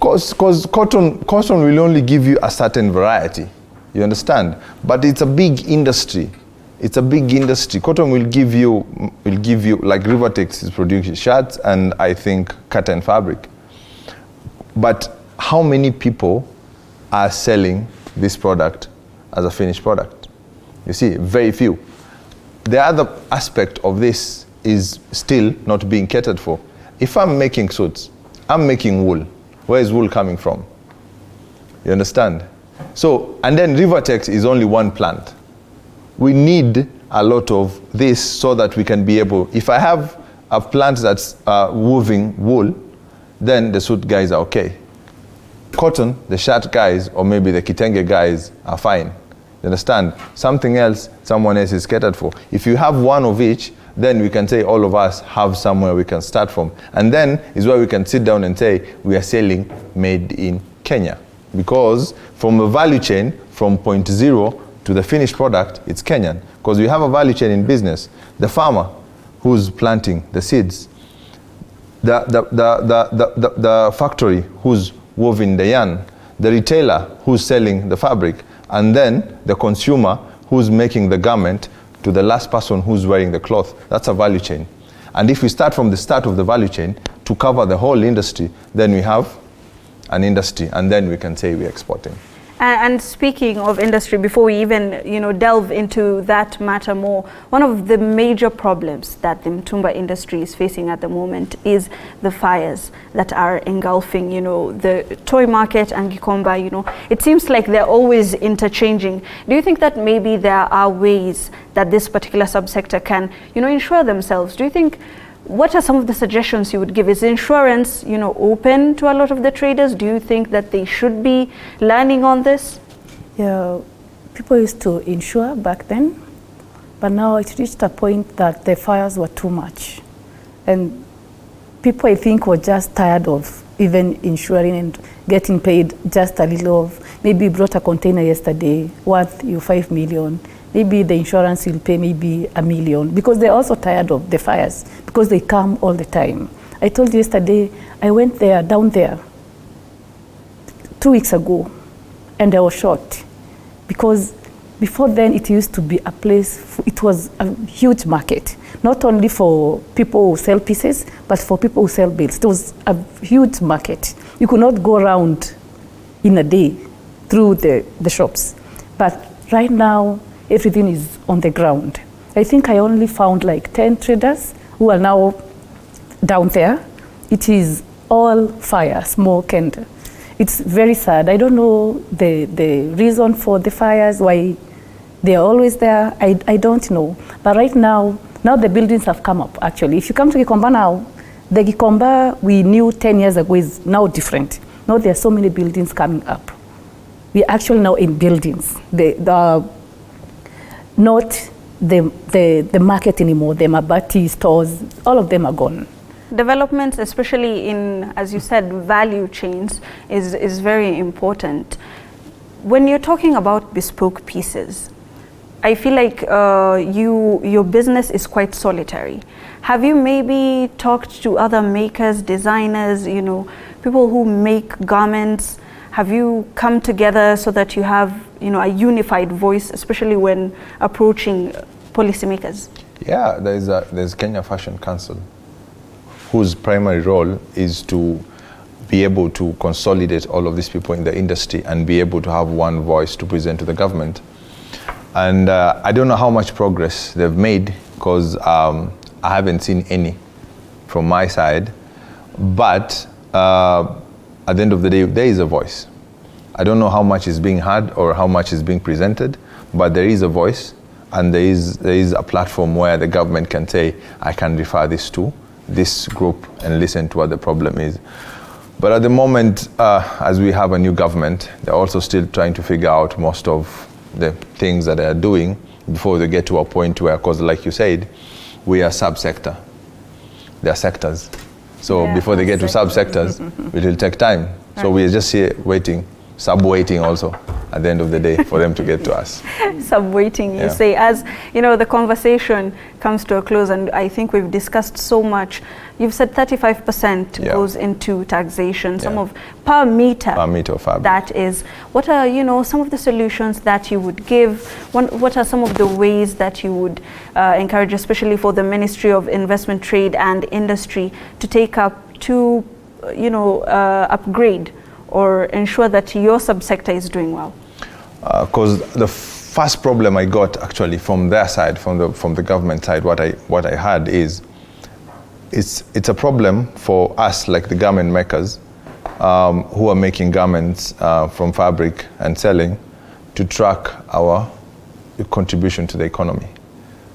Because cotton will only give you a certain variety, you understand? But it's a big industry. It's a big industry. Cotton will give you like Rivertex is producing shirts and I think cotton fabric. But how many people are selling this product as a finished product? You see, very few. The other aspect of this is still not being catered for. If I'm making suits, I'm making wool. Where is wool coming from? You understand? So, and then Rivertex is only one plant. We need a lot of this so that we can be able, if I have a plant that's weaving wool, then the suit guys are okay. Cotton, the shirt guys, or maybe the kitenge guys are fine. You understand? Something else, someone else is catered for. If you have one of each, then we can say all of us have somewhere we can start from. And then is where we can sit down and say we are selling made in Kenya. Because from a value chain, from point zero to the finished product, it's Kenyan. Because we have a value chain in business. The farmer who's planting the seeds, the factory who's woven the yarn, the retailer who's selling the fabric, and then the consumer who's making the garment to the last person who's wearing the cloth. That's a value chain. And if we start from the start of the value chain to cover the whole industry, then we have an industry, and then we can say we're exporting. And speaking of industry, before we even delve into that matter more, one of the major problems that the Mtumba industry is facing at the moment is the fires that are engulfing the toy market and Gikomba. It seems like they're always interchanging. Do you think that maybe there are ways that this particular subsector can insure themselves? Do you think, what are some of the suggestions you would give? Is insurance, open to a lot of the traders? Do you think that they should be learning on this? Yeah, people used to insure back then, but now it reached a point that the fires were too much. And people, I think, were just tired of even insuring and getting paid just a little of, maybe you brought a container yesterday worth you 5 million. Maybe the insurance will pay maybe $1 million, because they're also tired of the fires, because they come all the time. I told you yesterday, I went down there 2 weeks ago, and I was shocked, because before then it used to be a place, it was a huge market, not only for people who sell pieces, but for people who sell bills. It was a huge market. You could not go around in a day through the shops. But right now, everything is on the ground. I think I only found like 10 traders who are now down there. It is all fire, smoke, and it's very sad. I don't know the reason for the fires, why they are always there. I don't know. But right now the buildings have come up, actually. If you come to Gikomba now, the Gikomba we knew 10 years ago is now different. Now there are so many buildings coming up. We are actually now in buildings. Not the market anymore, the Mabati stores, all of them are gone. Developments, especially in, as you said, value chains, is very important. When you're talking about bespoke pieces, I feel like your business is quite solitary. Have you maybe talked to other makers, designers, people who make garments? Have you come together so that you have a unified voice, especially when approaching policymakers? Yeah, there's Kenya Fashion Council, whose primary role is to be able to consolidate all of these people in the industry and be able to have one voice to present to the government. And I don't know how much progress they've made, because I haven't seen any from my side. But at the end of the day, there is a voice. I don't know how much is being heard or how much is being presented, but there is a voice, and there is a platform where the government can say, I can refer this to this group and listen to what the problem is. But at the moment, as we have a new government, they're also still trying to figure out most of the things that they're doing before they get to a point where, because like you said, we are subsector. They are sectors. So before they get to subsectors, it will take time. So we are just here waiting, sub-waiting also at the end of the day for them to get to us. Sub-waiting, you say. As the conversation comes to a close, and I think we've discussed so much, You've said 35% Yeah. goes into taxation, some Yeah. of per meter. Per meter of fabric. That is. What are, you know, some of the solutions that you would give? What are some of the ways that you would encourage, especially for the Ministry of Investment, Trade and Industry, to take up to, you know, upgrade or ensure that your subsector is doing well? Because the first problem I got actually from their side, from the government side, what I had is, it's a problem for us, like the garment makers, who are making garments from fabric and selling, to track our contribution to the economy.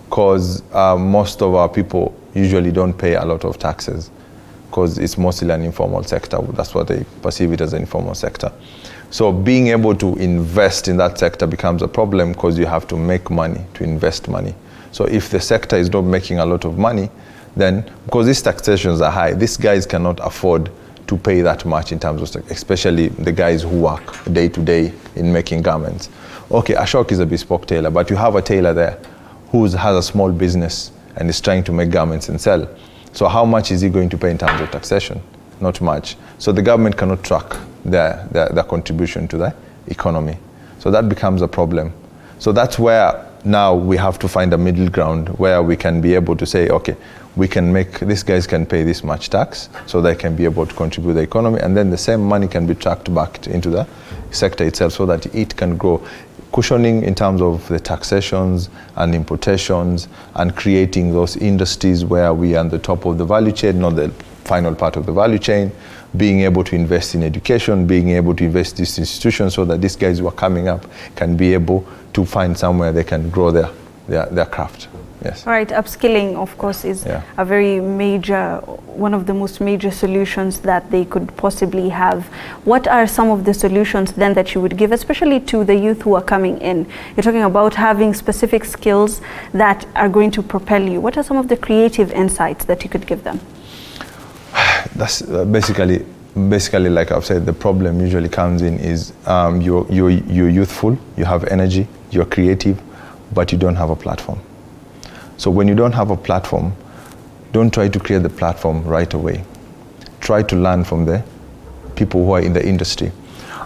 Because most of our people usually don't pay a lot of taxes, because it's mostly an informal sector. That's what they perceive it as, an informal sector. So being able to invest in that sector becomes a problem, because you have to make money to invest money. So if the sector is not making a lot of money, then, because these taxations are high, these guys cannot afford to pay that much in terms of, especially the guys who work day to day in making garments. Okay, Ashok is a bespoke tailor, but you have a tailor there who has a small business and is trying to make garments and sell. So how much is he going to pay in terms of taxation? Not much. So the government cannot track their contribution to the economy. So that becomes a problem. So that's where now we have to find a middle ground where we can be able to say, okay, we can make, these guys can pay this much tax, so they can be able to contribute to the economy, and then the same money can be tracked back into the sector itself so that it can grow. Cushioning in terms of the taxations and importations, and creating those industries where we are on the top of the value chain, not the final part of the value chain, being able to invest in education, being able to invest in these institutions so that these guys who are coming up can be able to find somewhere they can grow their craft. Yes. All right, upskilling, of course, is a very major, one of the most major solutions that they could possibly have. What are some of the solutions then that you would give, especially to the youth who are coming in? You're talking about having specific skills that are going to propel you. What are some of the creative insights that you could give them? That's basically, like I've said, the problem usually comes in is you're youthful, you have energy, you're creative, but you don't have a platform. So when you don't have a platform, don't try to create the platform right away. Try to learn from the people who are in the industry.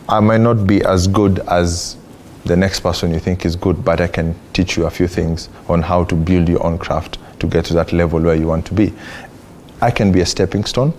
I might not be as good as the next person you think is good, but I can teach you a few things on how to build your own craft to get to that level where you want to be. I can be a stepping stone,